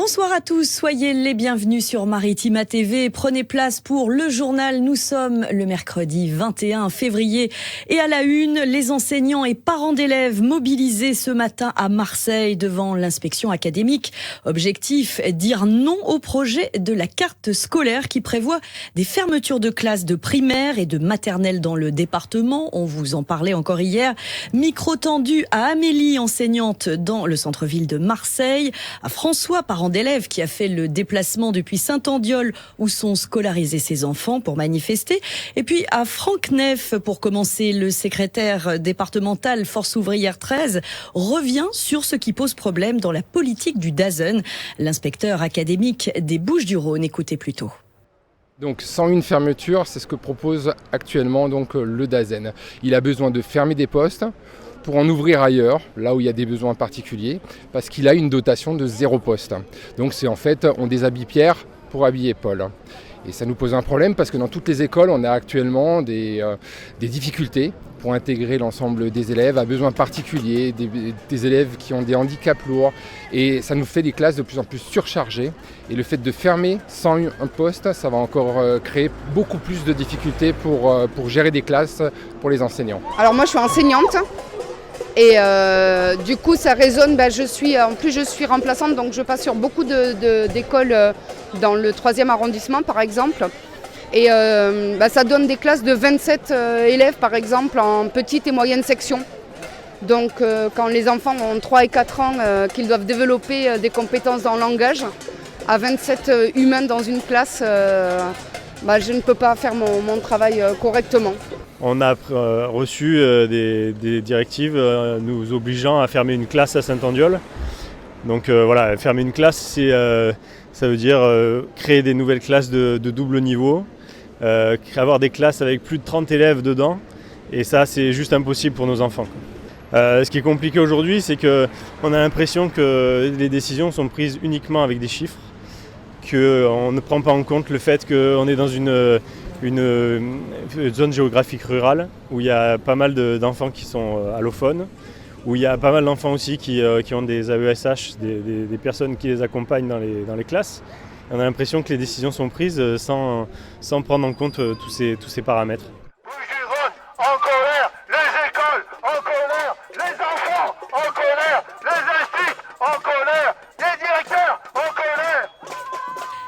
Bonsoir à tous, soyez les bienvenus sur Maritima TV. Prenez place pour le journal. Nous sommes le mercredi 21 février et à la une, les enseignants et parents d'élèves mobilisés ce matin à Marseille devant l'inspection académique. Objectif, dire non au projet de la carte scolaire qui prévoit des fermetures de classes de primaire et de maternelle dans le département. On vous en parlait encore hier. Micro tendu à Amélie, enseignante dans le centre-ville de Marseille, à François, parent d'élèves qui a fait le déplacement depuis Saint-Andiol où sont scolarisés ses enfants pour manifester. Et puis à Franck Neff, pour commencer, le secrétaire départemental Force ouvrière 13 revient sur ce qui pose problème dans la politique du DAZN. L'inspecteur académique des Bouches-du-Rhône, écoutez plutôt. Donc 101 fermetures, c'est ce que propose actuellement le DAZN. Il a besoin de fermer des postes pour en ouvrir ailleurs, là où il y a des besoins particuliers, parce qu'il a une dotation de 0 poste. Donc c'est en fait, on déshabille Pierre pour habiller Paul. Et ça nous pose un problème parce que dans toutes les écoles, on a actuellement des difficultés pour intégrer l'ensemble des élèves à besoins particuliers, des élèves qui ont des handicaps lourds. Et ça nous fait des classes de plus en plus surchargées. Et le fait de fermer 101 postes, ça va encore créer beaucoup plus de difficultés pour gérer des classes pour les enseignants. Alors moi je suis enseignante. Et du coup ça résonne, je suis remplaçante, donc je passe sur beaucoup d'écoles dans le 3e arrondissement par exemple. Et ça donne des classes de 27 élèves par exemple en petite et moyenne section. Donc quand les enfants ont 3 et 4 ans qu'ils doivent développer des compétences dans le langage, à 27 humains dans une classe, je ne peux pas faire mon travail correctement. On a reçu des directives nous obligeant à fermer une classe à Saint-Andiol. Donc fermer une classe, ça veut dire créer des nouvelles classes de double niveau, avoir des classes avec plus de 30 élèves dedans. Et ça, c'est juste impossible pour nos enfants. Ce qui est compliqué aujourd'hui, c'est qu'on a l'impression que les décisions sont prises uniquement avec des chiffres, qu'on ne prend pas en compte le fait qu'on est dans une zone géographique rurale où il y a pas mal d'enfants qui sont allophones, où il y a pas mal d'enfants aussi qui ont des AESH, des personnes qui les accompagnent dans les classes. Et on a l'impression que les décisions sont prises sans prendre en compte tous ces paramètres. Bouches-du-Rhône en colère, les écoles en colère, les enfants en colère, les instituts en colère, les directeurs en colère.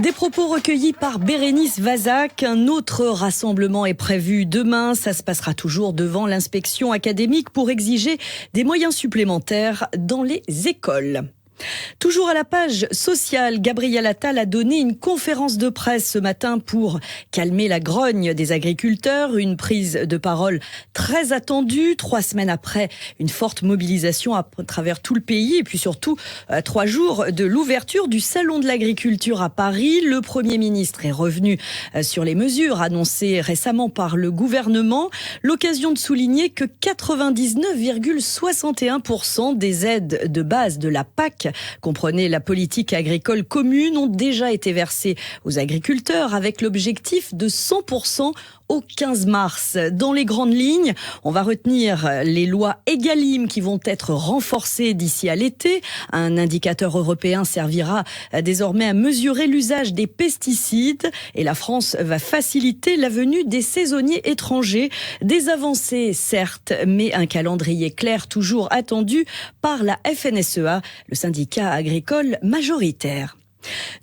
Des propos recueillis par Bérénice Vazac. Un autre rassemblement est prévu demain. Ça se passera toujours devant l'inspection académique pour exiger des moyens supplémentaires dans les écoles. Toujours à la page sociale, Gabriel Attal a donné une conférence de presse ce matin pour calmer la grogne des agriculteurs. Une prise de parole très attendue, 3 semaines après une forte mobilisation à travers tout le pays et puis surtout 3 jours de l'ouverture du Salon de l'agriculture à Paris. Le Premier ministre est revenu sur les mesures annoncées récemment par le gouvernement. L'occasion de souligner que 99,61% des aides de base de la PAC, comprenez la politique agricole commune, ont déjà été versées aux agriculteurs avec l'objectif de 100% au 15 mars. Dans les grandes lignes, on va retenir les lois Egalim qui vont être renforcées d'ici à l'été. Un indicateur européen servira désormais à mesurer l'usage des pesticides et la France va faciliter la venue des saisonniers étrangers. Des avancées certes, mais un calendrier clair toujours attendu par la FNSEA, le syndicat agricole majoritaire.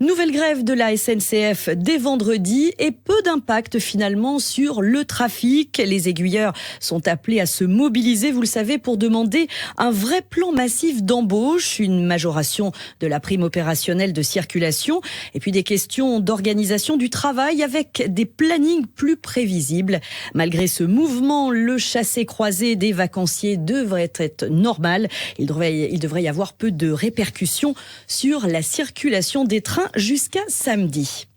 Nouvelle grève de la SNCF dès vendredi et peu d'impact finalement sur le trafic. Les aiguilleurs sont appelés à se mobiliser, vous le savez, pour demander un vrai plan massif d'embauche, une majoration de la prime opérationnelle de circulation et puis des questions d'organisation du travail avec des plannings plus prévisibles. Malgré ce mouvement, le chassé-croisé des vacanciers devrait être normal. Il devrait y avoir peu de répercussions sur la circulation des trains jusqu'à samedi.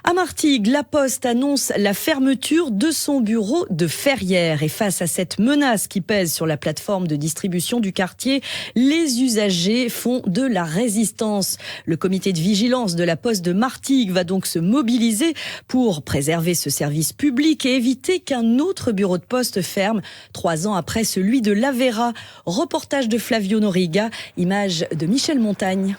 À Martigues, la Poste annonce la fermeture de son bureau de Ferrières. Et face à cette menace qui pèse sur la plateforme de distribution du quartier, les usagers font de la résistance. Le comité de vigilance de la Poste de Martigues va donc se mobiliser pour préserver ce service public et éviter qu'un autre bureau de poste ferme 3 ans après celui de l'Avera. Reportage de Flavio Noriga, image de Michel Montagne.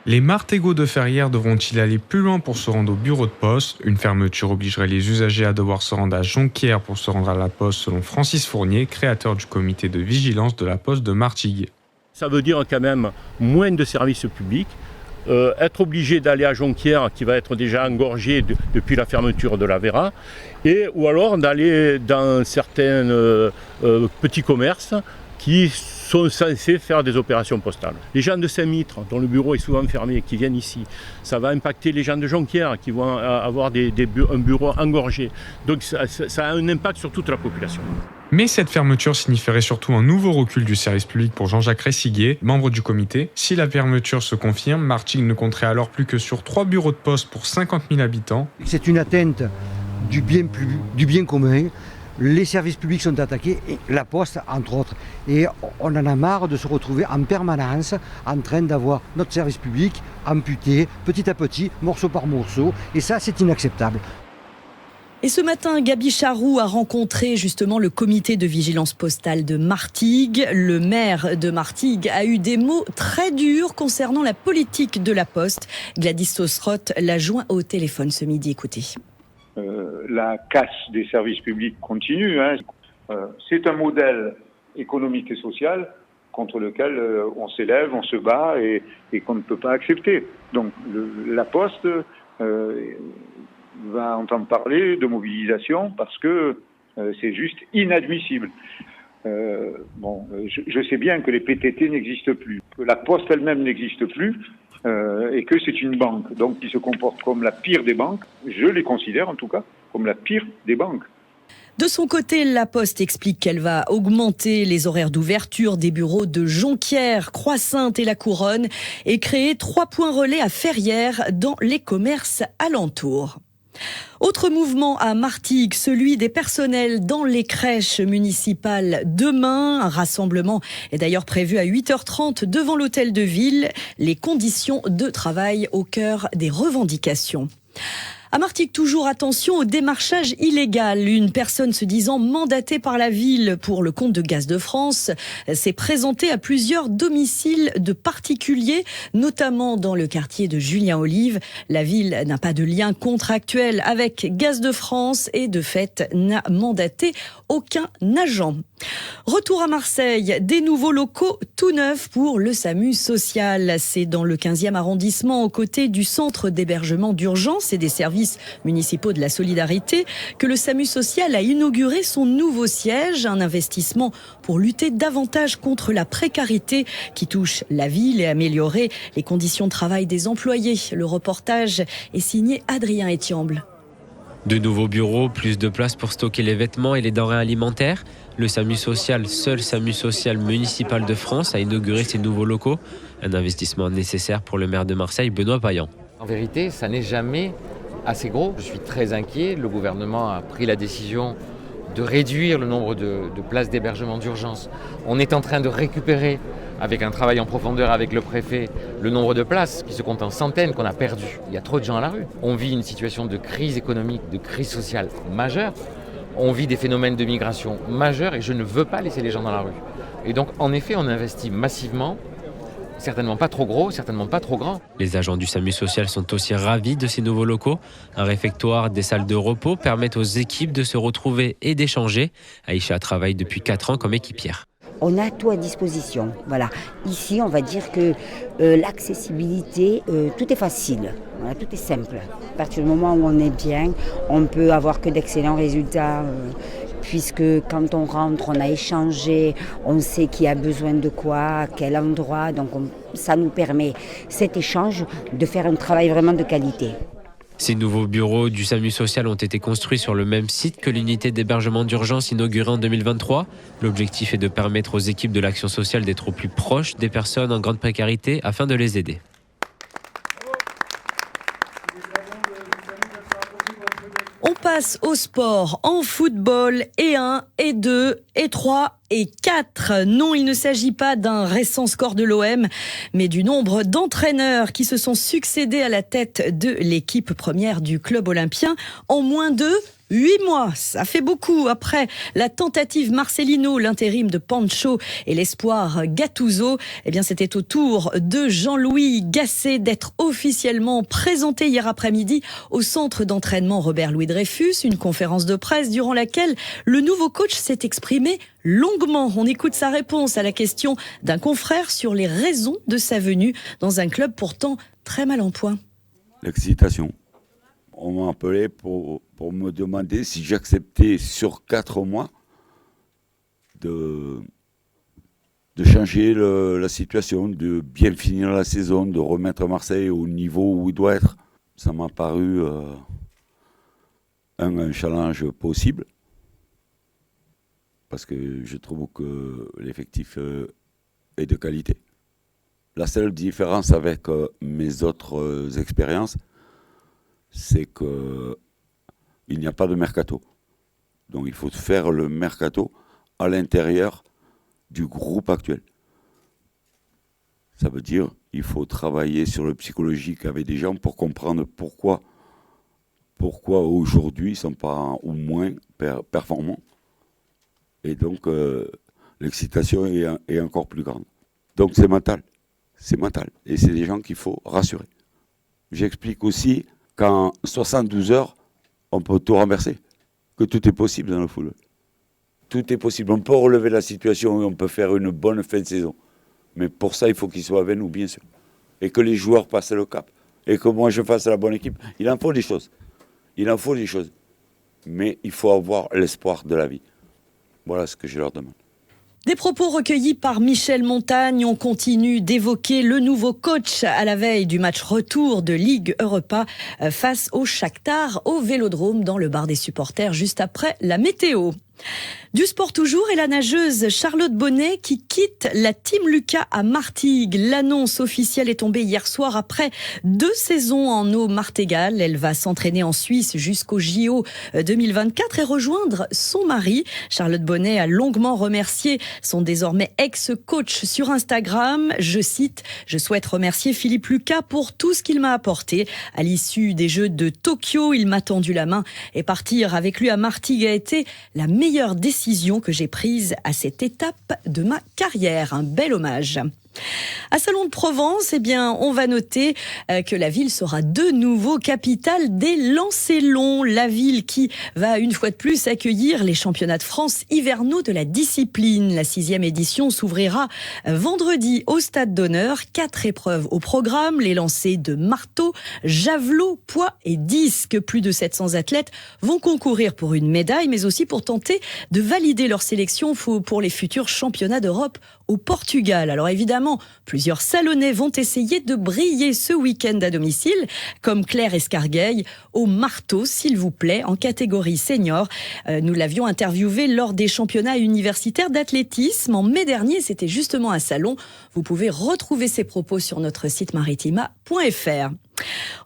Les martégots de Ferrières devront-ils aller plus loin pour se rendre au bureau de poste ? Une fermeture obligerait les usagers à devoir se rendre à Jonquière pour se rendre à la poste, selon Francis Fournier, créateur du comité de vigilance de la poste de Martigues. Ça veut dire quand même moins de services publics. Être obligé d'aller à Jonquière, qui va être déjà engorgé depuis la fermeture de la Vera, ou alors d'aller dans certains petits commerces qui sont censés faire des opérations postales. Les gens de Saint-Mitre, dont le bureau est souvent fermé, qui viennent ici, ça va impacter les gens de Jonquière, qui vont avoir un bureau engorgé. Donc ça a un impact sur toute la population. Mais cette fermeture signifierait surtout un nouveau recul du service public pour Jean-Jacques Ressiguier, membre du comité. Si la fermeture se confirme, Martigues ne compterait alors plus que sur 3 bureaux de poste pour 50 000 habitants. C'est une atteinte du bien commun. Les services publics sont attaqués, et la Poste entre autres. Et on en a marre de se retrouver en permanence en train d'avoir notre service public amputé petit à petit, morceau par morceau. Et ça, c'est inacceptable. Et ce matin, Gaby Charroux a rencontré justement le comité de vigilance postale de Martigues. Le maire de Martigues a eu des mots très durs concernant la politique de la Poste. Gladys Sosroth l'a joint au téléphone ce midi. Écoutez. La casse des services publics continue. C'est un modèle économique et social contre lequel on s'élève, on se bat et qu'on ne peut pas accepter. Donc la Poste va entendre parler de mobilisation parce que c'est juste inadmissible. Je sais bien que les PTT n'existent plus, que la Poste elle-même n'existe plus et que c'est une banque, donc qui se comporte comme la pire des banques. Je les considère en tout cas comme la pire des banques. De son côté, la Poste explique qu'elle va augmenter les horaires d'ouverture des bureaux de Jonquière, Croix-Sainte et La Couronne et créer 3 points relais à Ferrières dans les commerces alentours. Autre mouvement à Martigues, celui des personnels dans les crèches municipales. Demain, un rassemblement est d'ailleurs prévu à 8h30 devant l'hôtel de ville. Les conditions de travail au cœur des revendications. À Martigues, toujours attention au démarchage illégal. Une personne se disant mandatée par la ville pour le compte de Gaz de France s'est présentée à plusieurs domiciles de particuliers, notamment dans le quartier de Julien Olive. La ville n'a pas de lien contractuel avec Gaz de France et de fait n'a mandaté aucun agent. Retour à Marseille, des nouveaux locaux tout neufs pour le SAMU social. C'est dans le 15e arrondissement, aux côtés du centre d'hébergement d'urgence et des services municipaux de la solidarité, que le SAMU social a inauguré son nouveau siège, un investissement pour lutter davantage contre la précarité qui touche la ville et améliorer les conditions de travail des employés. Le reportage est signé Adrien Etiamble. De nouveaux bureaux, plus de place pour stocker les vêtements et les denrées alimentaires. Le SAMU social, seul SAMU social municipal de France, a inauguré ses nouveaux locaux. Un investissement nécessaire pour le maire de Marseille, Benoît Payan. En vérité, ça n'est jamais assez gros. Je suis très inquiet. Le gouvernement a pris la décision de réduire le nombre de places d'hébergement d'urgence. On est en train de récupérer, avec un travail en profondeur avec le préfet, le nombre de places qui se comptent en centaines qu'on a perdues. Il y a trop de gens à la rue. On vit une situation de crise économique, de crise sociale majeure. On vit des phénomènes de migration majeurs et je ne veux pas laisser les gens dans la rue. Et donc, en effet, on investit massivement. Certainement pas trop gros, certainement pas trop grand. Les agents du SAMU social sont aussi ravis de ces nouveaux locaux. Un réfectoire, des salles de repos permettent aux équipes de se retrouver et d'échanger. Aïcha travaille depuis 4 ans comme équipière. On a tout à disposition. Voilà. Ici, on va dire que l'accessibilité, tout est facile. Voilà, tout est simple. À partir du moment où on est bien, on peut avoir que d'excellents résultats. Puisque quand on rentre, on a échangé, on sait qui a besoin de quoi, à quel endroit. Donc ça nous permet, cet échange, de faire un travail vraiment de qualité. Ces nouveaux bureaux du SAMU social ont été construits sur le même site que l'unité d'hébergement d'urgence inaugurée en 2023. L'objectif est de permettre aux équipes de l'action sociale d'être au plus proches des personnes en grande précarité afin de les aider. On passe au sport, en football, et 1, et 2, et 3, et 4. Non, il ne s'agit pas d'un récent score de l'OM, mais du nombre d'entraîneurs qui se sont succédés à la tête de l'équipe première du club olympien en moins de 8 mois, ça fait beaucoup. Après la tentative Marcelino, l'intérim de Pancho et l'espoir Gattuso, eh bien c'était au tour de Jean-Louis Gasset d'être officiellement présenté hier après-midi au centre d'entraînement Robert-Louis Dreyfus, une conférence de presse durant laquelle le nouveau coach s'est exprimé longuement. On écoute sa réponse à la question d'un confrère sur les raisons de sa venue dans un club pourtant très mal en point. L'excitation. On m'a appelé pour me demander si j'acceptais sur 4 mois de changer la situation, de bien finir la saison, de remettre Marseille au niveau où il doit être. Ça m'a paru un challenge possible, parce que je trouve que l'effectif est de qualité. La seule différence avec mes autres expériences, c'est qu'il n'y a pas de mercato. Donc il faut faire le mercato à l'intérieur du groupe actuel. Ça veut dire qu'il faut travailler sur le psychologique avec des gens pour comprendre pourquoi aujourd'hui ils ne sont pas ou moins performants. Et donc l'excitation est encore plus grande. Donc c'est mental. C'est mental. Et c'est des gens qu'il faut rassurer. J'explique aussi qu'en 72 heures, on peut tout renverser. Que tout est possible dans le football. Tout est possible. On peut relever la situation et on peut faire une bonne fin de saison. Mais pour ça, il faut qu'ils soient avec nous, bien sûr. Et que les joueurs passent le cap. Et que moi, je fasse la bonne équipe. Il en faut des choses. Mais il faut avoir l'espoir de la vie. Voilà ce que je leur demande. Des propos recueillis par Michel Montagne. On continue d'évoquer le nouveau coach à la veille du match retour de Ligue Europa face au Shakhtar au Vélodrome dans le bar des supporters juste après la météo. Du sport toujours, et la nageuse Charlotte Bonnet qui quitte la Team Lucas à Martigues. L'annonce officielle est tombée hier soir après 2 saisons en eau martégale. Elle va s'entraîner en Suisse jusqu'au JO 2024 et rejoindre son mari. Charlotte Bonnet a longuement remercié son désormais ex-coach sur Instagram. Je cite: « Je souhaite remercier Philippe Lucas pour tout ce qu'il m'a apporté. À l'issue des Jeux de Tokyo, il m'a tendu la main et partir avec lui à Martigues a été la meilleure décision que j'ai prise à cette étape de ma carrière. » Un bel hommage. À Salon de Provence, eh bien, on va noter que la ville sera de nouveau capitale des lancers longs. La ville qui va une fois de plus accueillir les championnats de France hivernaux de la discipline. La 6e édition s'ouvrira vendredi au Stade d'Honneur. 4 épreuves au programme, les lancers de marteau, javelot, poids et disque. Plus de 700 athlètes vont concourir pour une médaille, mais aussi pour tenter de valider leur sélection pour les futurs championnats d'Europe au Portugal. Alors évidemment, plusieurs Salonnais vont essayer de briller ce week-end à domicile, comme Claire Escargueil au marteau, s'il vous plaît, en catégorie senior. Nous l'avions interviewée lors des championnats universitaires d'athlétisme en mai dernier. C'était justement à Salon. Vous pouvez retrouver ses propos sur notre site maritima.fr.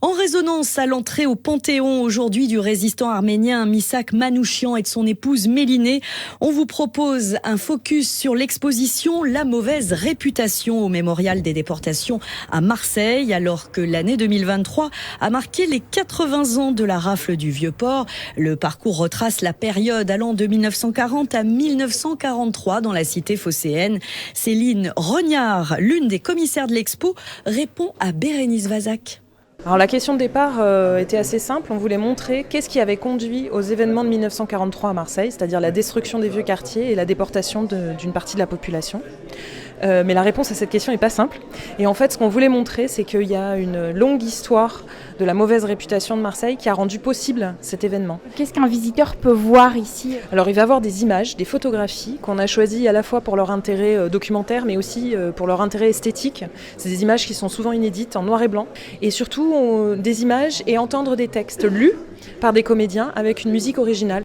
En résonance à l'entrée au Panthéon aujourd'hui du résistant arménien Misak Manouchian et de son épouse Mélinée, on vous propose un focus sur l'exposition La mauvaise réputation au Mémorial des déportations à Marseille, alors que l'année 2023 a marqué les 80 ans de la rafle du Vieux-Port. Le parcours retrace la période allant de 1940 à 1943 dans la cité phocéenne. Céline Rognard, l'une des commissaires de l'expo, répond à Bérénice Vazac. Alors la question de départ était assez simple, on voulait montrer qu'est-ce qui avait conduit aux événements de 1943 à Marseille, c'est-à-dire la destruction des vieux quartiers et la déportation d'une partie de la population. Mais la réponse à cette question n'est pas simple. Et en fait, ce qu'on voulait montrer, c'est qu'il y a une longue histoire de la mauvaise réputation de Marseille qui a rendu possible cet événement. Qu'est-ce qu'un visiteur peut voir ici ? Alors, il va avoir des images, des photographies qu'on a choisies à la fois pour leur intérêt documentaire, mais aussi pour leur intérêt esthétique. C'est des images qui sont souvent inédites, en noir et blanc. Et surtout, des images et entendre des textes lus par des comédiens avec une musique originale.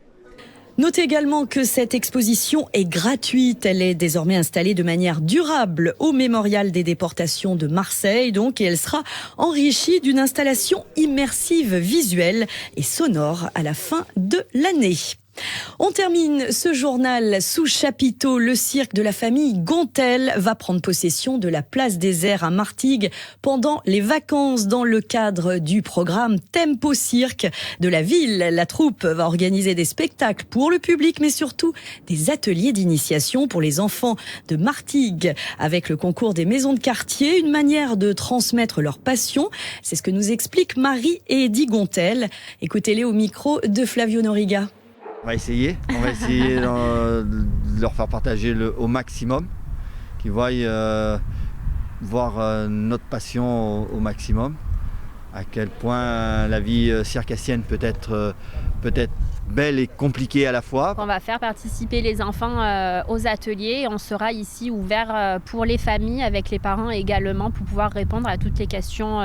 Notez également que cette exposition est gratuite. Elle est désormais installée de manière durable au Mémorial des déportations de Marseille, donc, et elle sera enrichie d'une installation immersive visuelle et sonore à la fin de l'année. On termine ce journal sous chapiteau. Le cirque de la famille Gontel va prendre possession de la place des Airs à Martigues pendant les vacances dans le cadre du programme Tempo Cirque de la ville. La troupe va organiser des spectacles pour le public, mais surtout des ateliers d'initiation pour les enfants de Martigues avec le concours des maisons de quartier, une manière de transmettre leur passion. C'est ce que nous expliquent Marie et Eddy Gontel. Écoutez-les au micro de Flavio Noriga. On va essayer de leur faire partager au maximum, qu'ils voient voir notre passion au maximum, à quel point la vie circassienne peut être belle et compliquée à la fois. On va faire participer les enfants aux ateliers. On sera ici ouvert pour les familles, avec les parents également, pour pouvoir répondre à toutes les questions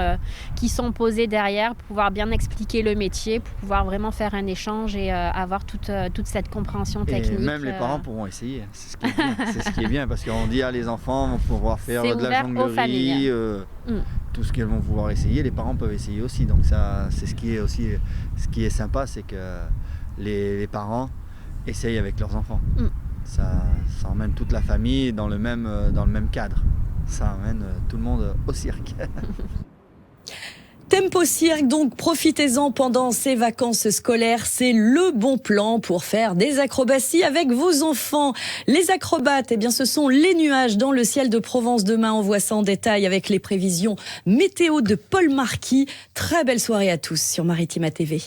qui sont posées derrière, pour pouvoir bien expliquer le métier, pour pouvoir vraiment faire un échange et avoir toute cette compréhension technique. Et même les parents pourront essayer, c'est ce qui est bien. C'est ce qui est bien, parce qu'on dit les enfants vont pouvoir faire de la jonglerie, tout ce qu'ils vont pouvoir essayer, les parents peuvent essayer aussi. Donc ça, c'est ce qui est sympa, c'est que les parents essayent avec leurs enfants. Ça emmène toute la famille dans le même cadre. Ça emmène tout le monde au cirque. Tempo Cirque, donc profitez-en pendant ces vacances scolaires. C'est le bon plan pour faire des acrobaties avec vos enfants. Les acrobates, ce sont les nuages dans le ciel de Provence. Demain, on voit ça en détail avec les prévisions météo de Paul Marquis. Très belle soirée à tous sur Maritima TV.